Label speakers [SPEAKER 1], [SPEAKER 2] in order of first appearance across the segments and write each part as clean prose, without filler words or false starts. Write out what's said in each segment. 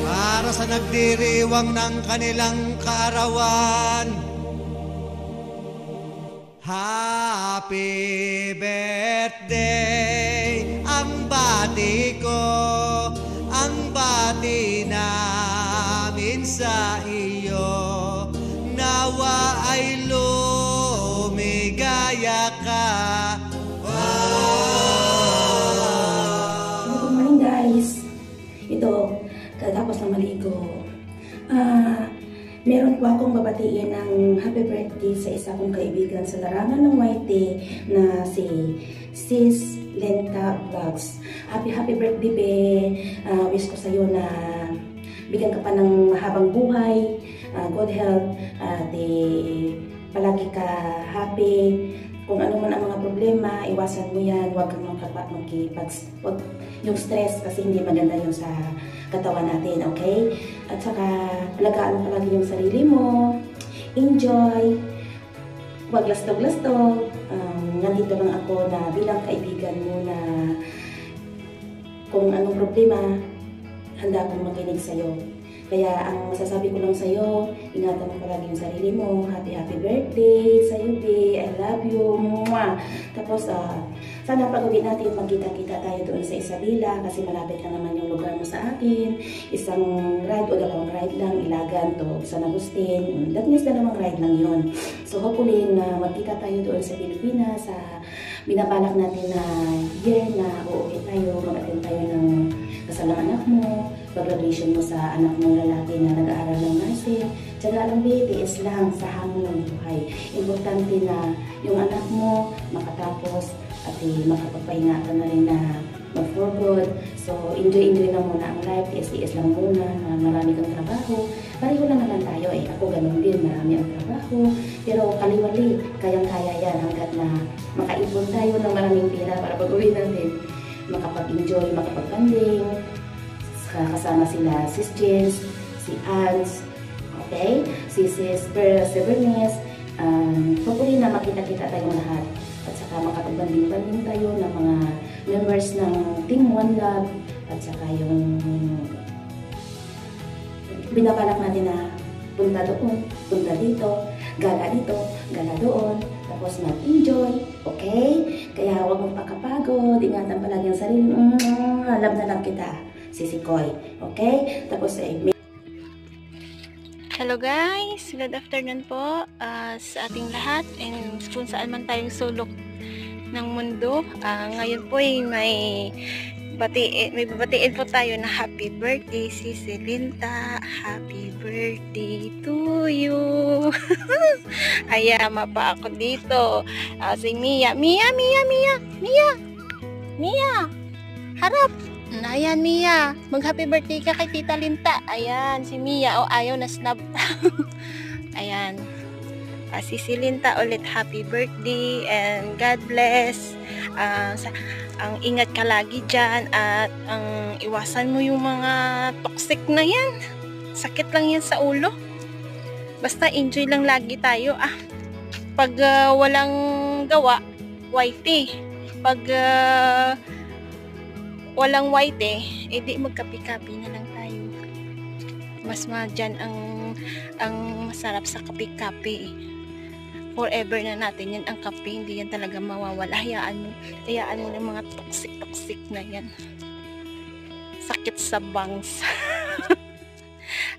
[SPEAKER 1] para sa nagdiriwang ng kanilang kaarawan. Happy birthday, ang bati ko, ang bati namin sa iyo. Nawa ay lumigaya ka.
[SPEAKER 2] Good morning guys. Ito, katapos ng maligo. Meron po akong babatiin ng happy birthday sa isa kong kaibigan sa larangan ng YT na si Sis Lenta Vlogs. Happy birthday be. Wish ko sa iyo na bigyan ka pa ng mahabang buhay, good health, at palagi ka happy. Kung ano man ang mga problema, iwasan mo yan. Huwag kang wag yung stress kasi hindi maganda yun sa katawan natin, okay? At saka, alagaan mo palagi yung sarili mo. Enjoy. Huwag lastog-lastog. Nandito lang ako na bilang kaibigan mo na kung anong problema, handa akong makinig sa'yo. Kaya ang masasabi ko lang sa'yo, ingatan mo palagi yung sarili mo. Happy birthday sa'yo, be. I love you. Mwah! Tapos, sana pag-uwi natin, magkita-kita tayo doon sa Isabela kasi malapit lang naman yung lugar mo sa akin. Isang ride o dalawang ride lang, Ilagan to San Agustin. That means dalawang ride lang yun. So, hopefully na magkita tayo doon sa Pilipinas. Binabalak natin na year na uuwi tayo, mag-attend tayo ng kasalang anak mo, pag-graduation mo sa anak mong lalaki na nag-aaral ng nursing. Tiyaga lang, BTS lang sa hamon ng buhay. Importante na yung anak mo makatapos at makapagpahinga ka na rin na mag-for good. So, enjoy lang muna ang life. TS lang muna. Marami kang trabaho. Pareho lang naman tayo eh. Ako ganun din. Marami ang trabaho. Pero kaliwali, kayang-kaya yan hanggat na makaipon tayo ng maraming pera para pag-uwi natin. Makapag-enjoy, makapag-banding. Kasama sila Sis Jens, si Ans, okay? Si Sis Bernice. Hopefully na makita-kita tayong lahat. At saka makapag-banding tayo ng mga members ng Team One Love. At saka yung binabalak natin na punta doon, punta dito, gala dito, gala doon. Tapos mag-enjoy, okay? Kaya huwag mong pakapagod, ingatan palagi ang sarili. Love na lang kita, Sisikoy, okay? Tapos
[SPEAKER 3] hello guys, good afternoon po sa ating lahat and kung saan man tayong sulok ng mundo. Ngayon po ay may babatiin po tayo na happy birthday si Linta. Happy birthday to you. Ayama pa ako dito. Si Mia. Harap. Ayan, Mia. Mag-happy birthday ka kay Tita Linta. Ayan, si Mia. Ayaw na snap. Ayan. Si Linta ulit, happy birthday and God bless. Ang ingat ka lagi dyan at ang iwasan mo yung mga toxic na yan. Sakit lang yan sa ulo. Basta enjoy lang lagi tayo. Pag walang gawa, whitey. Pag walang whitey, edi magkapi-kapi na lang tayo. Mas dyan ang masarap sa kapi-kapi. Forever na natin yan ang kape, hindi yan talaga mawawala. Hayaan mo ng mga toxic na yan. Sakit sa bangs.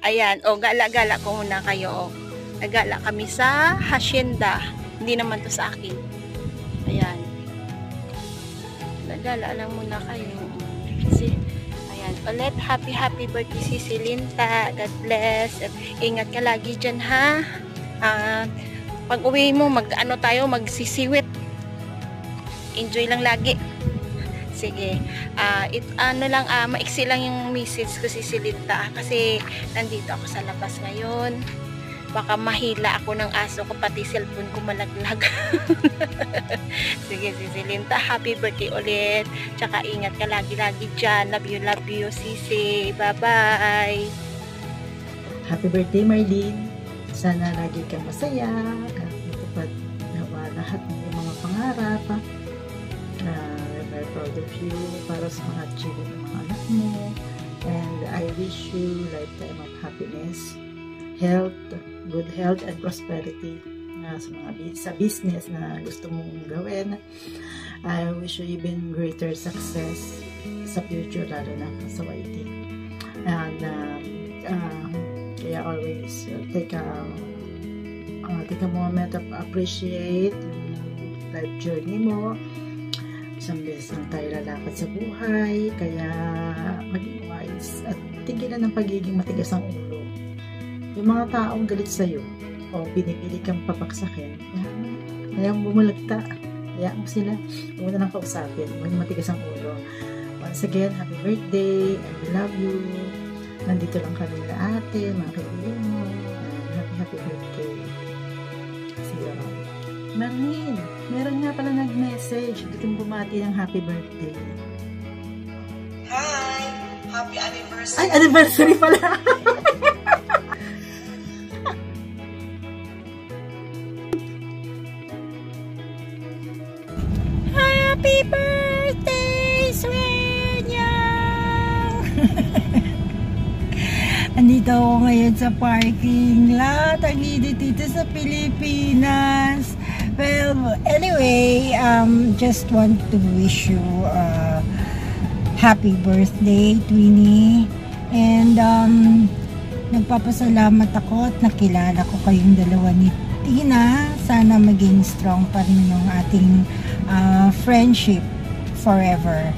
[SPEAKER 3] Ayan, gala-gala ko muna kayo. Nagala kami sa hacienda. Hindi naman to sa akin. Ayan. Nagala lang muna kayo. Ayan, ulit happy birthday si Linta. God bless. At ingat ka lagi dyan, ha? Pag uwi mo, magsisiwit. Enjoy lang lagi. Sige. Maiksi lang yung message ko si Linta kasi nandito ako sa labas ngayon. Baka mahila ako ng aso ko, pati cellphone ko malaglag. Sige, si Linta, happy birthday ulit. Tsaka ingat ka lagi-lagi dyan. Love you, Sisi. Bye-bye.
[SPEAKER 4] Happy birthday, Marlene. Sana lagi kang masaya at matupad nawa lahat ng mga pangarap. We're very proud of you para sa mga achievement ng mga anak mo. And I wish wish you lifetime of happiness, health, good health and prosperity sa business na gusto mong gawin. I wish you even greater success sa future, lalo na sa YT. And kaya always take a moment of appreciate yung life journey mo. Isang beses lang tayo lalakad sa buhay, kaya maging wise at tigilan ng pagiging matigas ang ulo. Yung mga taong galit sa'yo o pinipili kang papaksakin, hayaan mo bumulagta, hayaan mo sila, huwag mo na lang kausapin, maging matigas ang ulo. Once again, happy birthday, and we love you. Nandito lang kami na ate, mga kaibigan mo, happy birthday. See you around. Marlene, meron nga pala nag-message. Gusto bumati ng happy birthday.
[SPEAKER 1] Hi! Happy anniversary!
[SPEAKER 4] Ay, anniversary pala!
[SPEAKER 3] Happy birthday, Swenyang!
[SPEAKER 5] Andito ako ngayon sa parking lot. Ang init dito sa Pilipinas. Well, anyway, just want to wish you a happy birthday, Twinnie. And nagpapasalamat ako at nakilala ko kayong dalawa ni Tina. Sana maging strong pa rin yung ating friendship forever.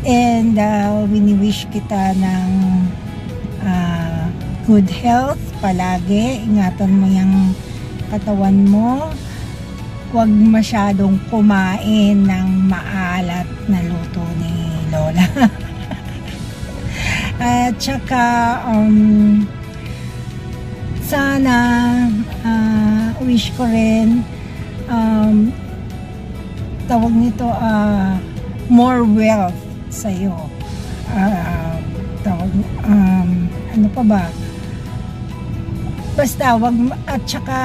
[SPEAKER 5] And wini-wish kita ng good health palagi. Ingatan mo yung katawan mo. Huwag masyadong kumain ng maalat na luto ni Lola. At saka sana wish ko rin tawag nito more wealth sa'yo. Ano pa ba? Basta wag, at saka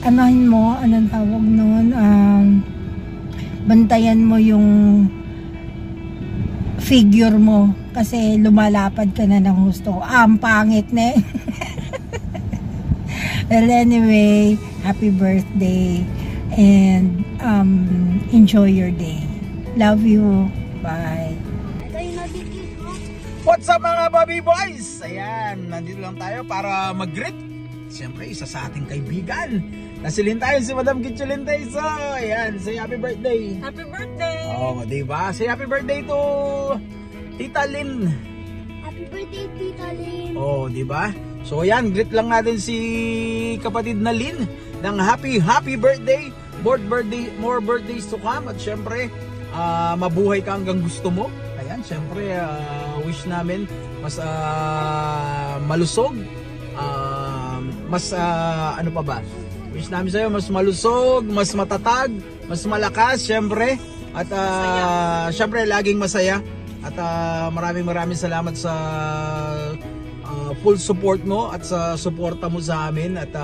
[SPEAKER 5] anohin mo, anong tawag noon, bantayan mo yung figure mo kasi lumalapad ka na ng gusto. Ang pangit na eh. Well, anyway, happy birthday and enjoy your day. Love you. Bye.
[SPEAKER 6] What's up mga Bobby Boys? Ayan, nandito lang tayo para mag-greet. Siyempre, isa sa ating kaibigan. Nasilin tayo si Madam Kitchulintay. So, ayan, say happy birthday.
[SPEAKER 5] Happy birthday!
[SPEAKER 6] Oo, diba? Say happy birthday to Tita Lynn.
[SPEAKER 7] Happy birthday, Tita Lynn.
[SPEAKER 6] Oo, diba? So, ayan, greet lang natin si kapatid na Lynn ng happy birthday. More birthdays to come. At siyempre, mabuhay ka hanggang gusto mo. Ayan, siyempre, wish namin mas malusog. Ano pa ba? Wish namin sa'yo mas malusog, mas matatag, mas malakas, siyempre. At siyempre, laging masaya. At maraming salamat sa full support mo at sa suporta mo sa amin. At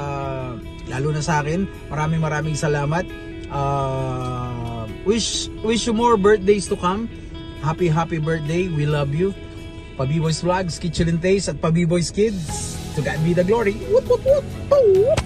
[SPEAKER 6] lalo na sa akin, maraming salamat. Wish you more birthdays to come. Happy birthday. We love you. Pa-B-Boys Vlogs, Kitchulintay at Pa-B-Boys Kids. To God be the glory. Woot, woot, woot.